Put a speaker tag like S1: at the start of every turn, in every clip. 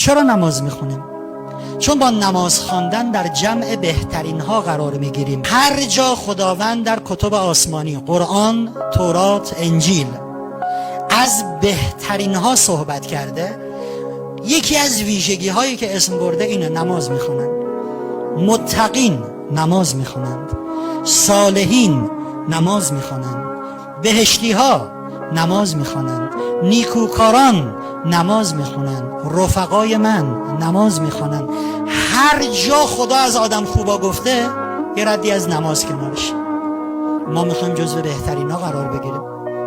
S1: چرا نماز میخونیم؟ چون با نماز خواندن در جمع بهترین ها قرار میگیریم. هر جا خداوند در کتب آسمانی، قرآن، تورات، انجیل از بهترین ها صحبت کرده، یکی از ویژگی هایی که اسم برده اینه: نماز میخونند. متقین نماز میخونند، صالحین نماز میخونند، بهشتی ها نماز میخونند، نیکوکاران نماز میخونند، رفقای من نماز میخونند. هر جا خدا از آدم خوبا گفته یه ردی از نماز کنارش. ما میخوایم جزو بهترین ها قرار بگیریم،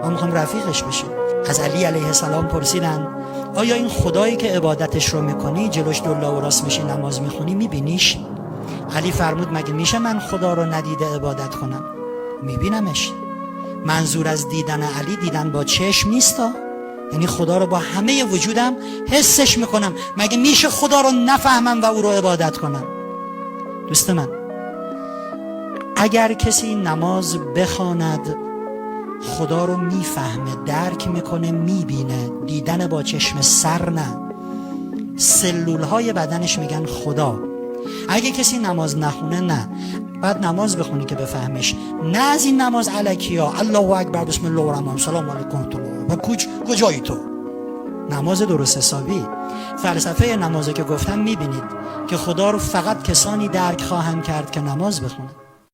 S1: ما میخوایم رفیقش بشیم. از علی علیه السلام پرسیدن آیا این خدایی که عبادتش رو میکنی جلوش دولا و راست میشی نماز میخونی میبینیش؟ علی فرمود مگه میشه من خدا رو ندیده عبادت کنم؟ میبینمش. منظور از دیدن علی دیدن با چشم نیستا، یعنی خدا رو با همه وجودم حسش میکنم. مگه میشه خدا رو نفهمم و او رو عبادت کنم؟ دوست من، اگر کسی نماز بخواند خدا رو میفهمه، درک میکنه، میبینه، دیدن با چشم سر نه، سلول های بدنش میگن خدا. اگه کسی نماز نخونه نه، بعد نماز بخونی که بفهمش، نه از این نماز الکی ها الله اکبر بسم الله الرحمن سلام علیکم و کجایی تو. نماز درست حسابی. فلسفه نمازه که گفتم میبینید که خدا رو فقط کسانی درک خواهند کرد که نماز بخونن.